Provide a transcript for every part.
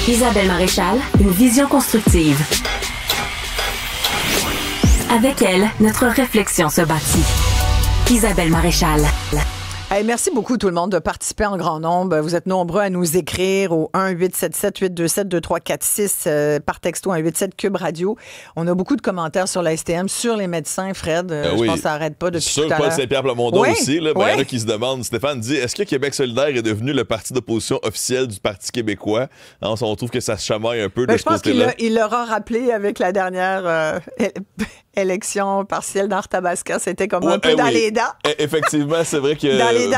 Isabelle Maréchal, une vision constructive. Avec elle, notre réflexion se bâtit. Isabelle Maréchal. Hey, merci beaucoup tout le monde de participer en grand nombre. Vous êtes nombreux à nous écrire au 1-877-827-2346 par texto 187 Cube Radio. On a beaucoup de commentaires sur la STM, sur les médecins, Fred. Je pense que ça n'arrête pas depuis tout à l'heure. Sur Paul Saint-Pierre Plamondon aussi. Là, il y en a qui se demandent. Stéphane dit, est-ce que Québec solidaire est devenu le parti d'opposition officiel du Parti québécois? On trouve que ça se chamaille un peu de ce côté-là. Je pense qu'il leur a rappelé avec la dernière élection partielle d'Arthabasca. C'était comme un peu dans les dents. Effectivement, c'est vrai que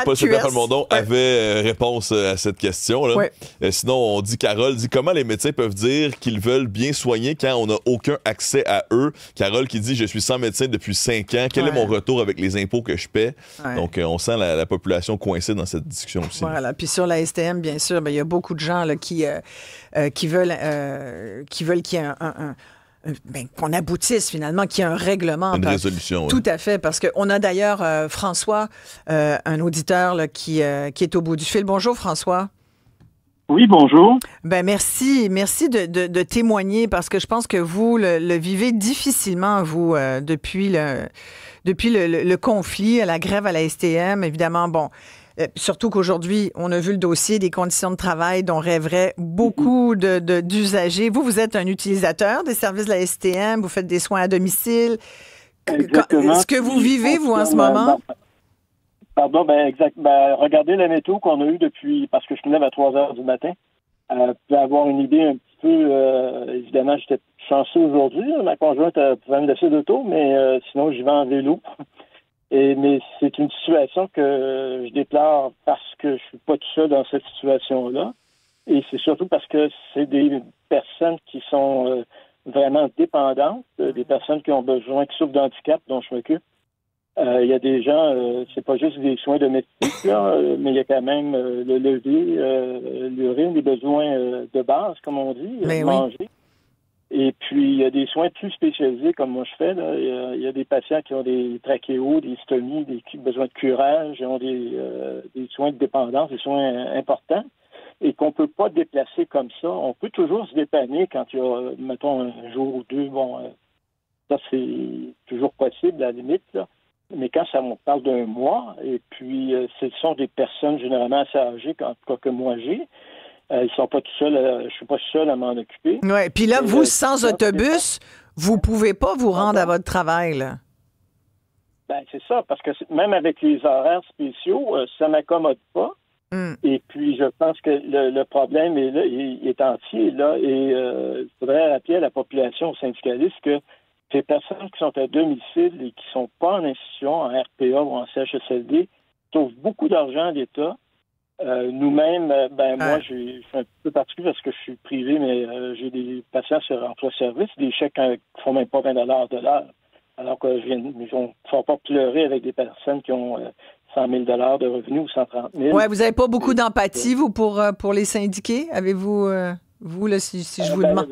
Paul Saint-Pierre Plamondon avait réponse à cette question. Là. Sinon, on dit, Carole dit, comment les médecins peuvent dire qu'ils veulent bien soigner quand on n'a aucun accès à eux? Carole qui dit, je suis sans médecin depuis 5 ans. Quel est mon retour avec les impôts que je paie? Donc, on sent la population coincée dans cette discussion aussi. Voilà. Puis sur la STM, bien sûr, il y a beaucoup de gens là, qui veulent qu'il y ait qu'on aboutisse finalement, qu'il y ait un règlement. Une résolution. Tout à fait, parce qu'on a d'ailleurs François, un auditeur là, qui est au bout du fil. Bonjour François. Oui, bonjour. Merci de témoigner, parce que je pense que vous le vivez difficilement, vous, depuis le conflit, la grève à la STM, évidemment, bon. Surtout qu'aujourd'hui, on a vu le dossier des conditions de travail dont rêveraient beaucoup d'usagers. Vous êtes un utilisateur des services de la STM, vous faites des soins à domicile. Exactement. Est-ce que vous vivez, vous, en ce moment? Pardon, regardez la météo qu'on a eue depuis, parce que je me lève à 3 heures du matin. Vous pouvez avoir une idée un petit peu, évidemment, j'étais chanceux aujourd'hui. Ma conjointe pouvait me laisser d'auto, mais sinon, j'y vais en vélo. Mais c'est une situation que je déplore parce que je suis pas tout seul dans cette situation-là. Et c'est surtout parce que c'est des personnes qui sont vraiment dépendantes, des personnes qui ont besoin, qui souffrent d'handicap dont je m'occupe. Il y a des gens, c'est pas juste des soins domestiques, là, mais il y a quand même le lever, l'urine, les besoins de base, comme on dit, manger. Oui. Et puis, il y a des soins plus spécialisés, comme moi je fais. Là. Il y a des patients qui ont des trachéos, des stomies, des besoins de curage, ils ont des soins de dépendance, des soins importants, et qu'on ne peut pas déplacer comme ça. On peut toujours se dépanner quand il y a, mettons, un jour ou deux. Bon, ça, c'est toujours possible, à la limite, là. Mais quand on parle d'un mois, et puis ce sont des personnes généralement assez âgées, en tout cas que moi j'ai, ils sont pas tout seuls, je suis pas seul à m'en occuper. Oui, puis là, vous, sans autobus, vous pouvez pas vous rendre à votre travail, là. Ben, c'est ça, parce que même avec les horaires spéciaux, ça m'accommode pas. Et puis, je pense que le problème est là, il est entier, là, et il faudrait rappeler à la population, aux syndicalistes, que ces personnes qui sont à domicile et qui sont pas en institution, en RPA ou en CHSLD, sauvent beaucoup d'argent à l'État. Nous-mêmes, moi, je suis un peu particulier parce que je suis privé, mais j'ai des patients sur emploi-service, des chèques qui ne font même pas 20 de l'heure. Alors que ils ne font pas pleurer avec des personnes qui ont 100 000 de revenus ou 130 000. Oui, vous n'avez pas beaucoup d'empathie, vous, pour les syndiqués? Avez-vous, vous, là, si je vous demande?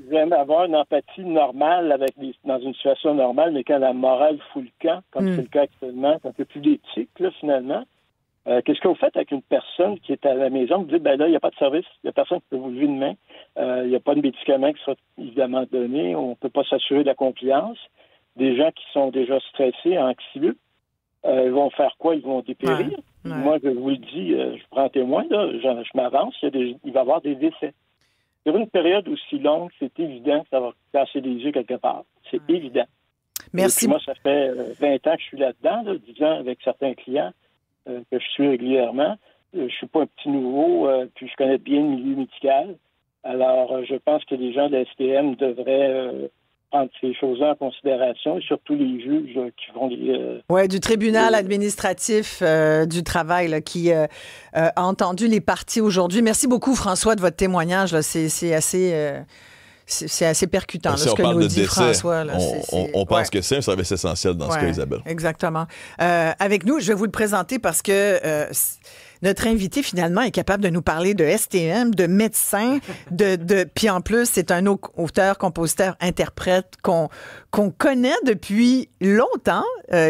J'aime avoir une empathie normale dans une situation normale, mais quand la morale fout le camp, comme c'est le cas actuellement, c'est un peu plus d'éthique, là, finalement. Qu'est-ce que vous faites avec une personne qui est à la maison? Vous dites, là, il n'y a pas de service, il n'y a personne qui peut vous lever une main, il n'y a pas de médicaments qui soient évidemment donnés, on ne peut pas s'assurer de la compliance. Des gens qui sont déjà stressés, anxieux, ils vont faire quoi? Ils vont dépérir. Ouais. Moi, je vous le dis, je prends témoin, là, je m'avance, il va y avoir des décès. Sur une période aussi longue, c'est évident que ça va casser les yeux quelque part. C'est évident. Merci. Et puis moi, ça fait 20 ans que je suis là-dedans, 10 ans avec certains clients que je suis régulièrement. Je suis pas un petit nouveau, puis je connais bien le milieu médical. Alors, je pense que les gens de la STM devraient prendre ces choses-là en considération, et surtout les juges qui font les... Oui, du tribunal administratif du travail là, qui a entendu les parties aujourd'hui. Merci beaucoup, François, de votre témoignage. Là. C'est assez percutant, là, si ce que nous dit décès, François. Là. On pense que c'est un service essentiel dans ce cas, Isabelle. Exactement. Avec nous, je vais vous le présenter parce que notre invité, finalement, est capable de nous parler de STM, de médecin, puis en plus, c'est un auteur, compositeur, interprète qu'on connaît depuis longtemps,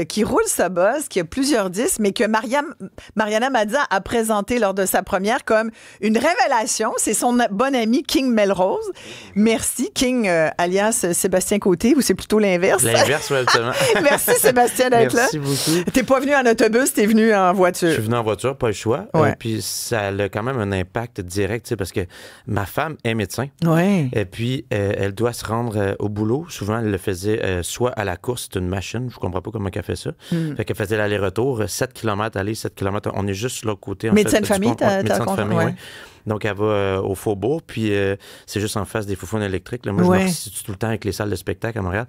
qui roule sa bosse, qui a plusieurs disques, mais que Mariana Mazza a présenté lors de sa première comme une révélation. C'est son bon ami King Melrose. Merci, King, alias Sébastien Côté, ou c'est plutôt l'inverse? L'inverse, oui, absolument. Merci, Sébastien, d'être là. Merci beaucoup. T'es pas venu en autobus, t'es venu en voiture. Je suis venu en voiture, pas le choix. Ouais. Puis ça a quand même un impact direct, parce que ma femme est médecin. Ouais. Et puis, elle doit se rendre au boulot. Souvent, elle le faisait soit à la course, c'est une machine, je comprends pas comment elle fait ça. Fait qu'elle faisait l'aller-retour, 7 km aller, 7 km. On est juste de l'autre côté. Médecin de famille, médecin de famille, oui. Donc, elle va au Faubourg, puis c'est juste en face des Foufounes électriques. Là. Moi, je me resitue tout le temps avec les salles de spectacle à Montréal.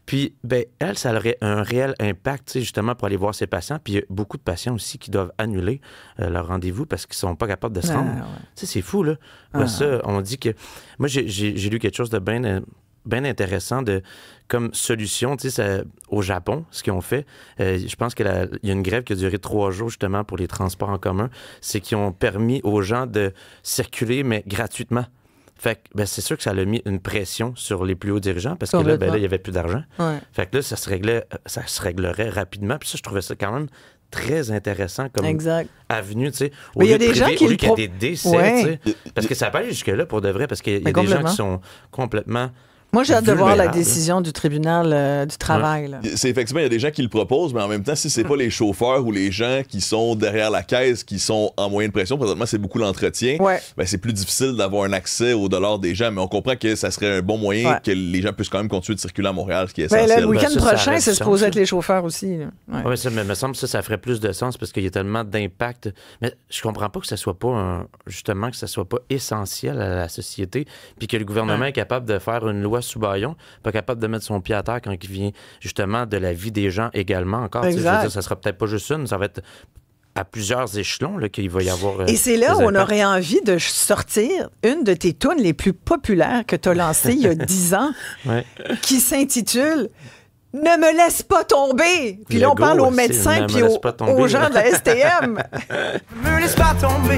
Puis, elle, ça aurait un réel impact, justement, pour aller voir ses patients. Puis, il y a beaucoup de patients aussi qui doivent annuler leur rendez-vous parce qu'ils sont pas capables de se rendre. C'est fou, là. Ça, on dit que... Moi, j'ai lu quelque chose de bien intéressant comme solution, tu sais, au Japon, ce qu'ils ont fait, je pense qu'il y a une grève qui a duré 3 jours, justement, pour les transports en commun, c'est qu'ils ont permis aux gens de circuler, mais gratuitement. Fait que, c'est sûr que ça a mis une pression sur les plus hauts dirigeants, parce que là, il n'y avait plus d'argent. Ouais. Fait que là, ça se réglerait rapidement. Puis ça, je trouvais ça quand même très intéressant comme avenue, tu sais. Mais il y a des gens qui au lieu qu'il y ait des décès, tu sais. Parce que ça n'a pas allé jusque-là, pour de vrai, parce qu'il y a des gens qui sont complètement... Moi, j'ai hâte de voir la décision du tribunal du travail. Là. C'est effectivement, il y a des gens qui le proposent, mais en même temps, si c'est pas les chauffeurs ou les gens qui sont derrière la caisse qui sont en moyenne pression, présentement, c'est beaucoup l'entretien, c'est plus difficile d'avoir un accès au dollar des gens, mais on comprend que ça serait un bon moyen que les gens puissent quand même continuer de circuler à Montréal, ce qui est essentiel. Le week-end prochain, c'est supposé être les chauffeurs aussi. Oui, ça me semble que ça ferait plus de sens parce qu'il y a tellement d'impact. Mais je comprends pas que ça soit pas justement que ça soit pas essentiel à la société, puis que le gouvernement est capable de faire une loi sous baillon, pas capable de mettre son pied à terre quand il vient justement de la vie des gens également encore. Je veux dire, ça sera peut-être pas juste une, ça va être à plusieurs échelons qu'il va y avoir. Et c'est là où on aurait envie de sortir une de tes tunes les plus populaires que tu as lancées il y a 10 ans, qui s'intitule « Ne me laisse pas tomber ». Puis là, on parle aux médecins puis aux gens de la STM. « Ne me laisse pas tomber ».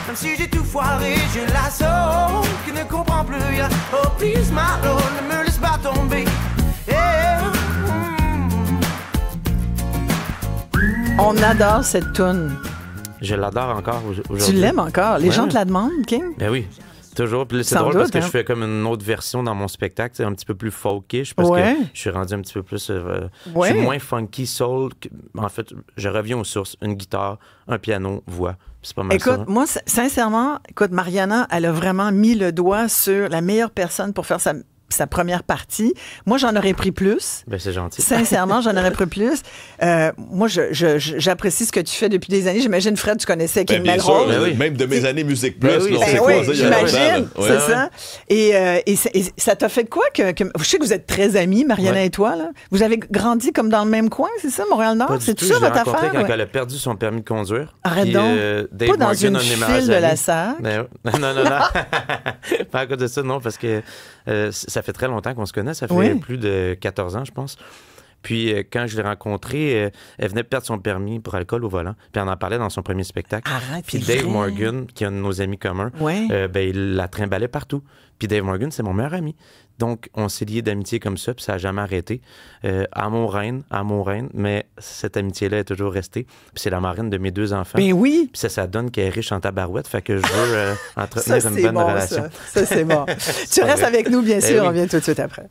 Même si j'ai tout foiré, j'ai l'assaut qui ne comprend plus. Oh, please, Marlo, ne me laisse pas tomber. On adore cette toune. Je l'adore encore aujourd'hui. Tu l'aimes encore? Les gens te la demandent, King? Ben oui. Toujours. Puis c'est drôle parce que je fais comme une autre version dans mon spectacle, un petit peu plus folkish, parce que je suis rendu un petit peu plus... Je suis moins funky, soul. En fait, je reviens aux sources. Une guitare, un piano, voix. C'est pas mal. Écoute, moi, sincèrement, Mariana, elle a vraiment mis le doigt sur la meilleure personne pour faire sa première partie. Moi, j'en aurais pris plus. Ben, c'est gentil. Sincèrement, j'en aurais pris plus. Moi, j'apprécie ce que tu fais depuis des années. J'imagine, Fred, tu connaissais King Melrose. Même de mes années Musique Plus, on s'est croisés il y a longtemps. J'imagine, c'est ça. Et ça t'a fait quoi que... Je sais que vous êtes très amis, Mariana et toi. Là. Vous avez grandi comme dans le même coin, c'est ça, Montréal-Nord? C'est tout ça, votre affaire? Quand elle a perdu son permis de conduire. Arrête donc. Pas dans une file de la SAC. Non. Pas à cause de ça, non, parce que ça fait très longtemps qu'on se connaît. Ça fait plus de 14 ans, je pense. Puis, quand je l'ai rencontrée, elle venait de perdre son permis pour alcool au volant. Puis, on en parlait dans son premier spectacle. Puis, Dave Morgan, qui est un de nos amis communs, il la trimballait partout. Puis, Dave Morgan, c'est mon meilleur ami. Donc, on s'est liés d'amitié comme ça, puis ça n'a jamais arrêté. À Montréal, mais cette amitié-là est toujours restée. Puis, c'est la marraine de mes 2 enfants. Ben oui! Puis, ça donne qu'elle est riche en tabarouette. Fait que je veux entretenir une bonne relation. Ça, c'est bon. Tu restes avec nous, bien sûr. On vient tout de suite après.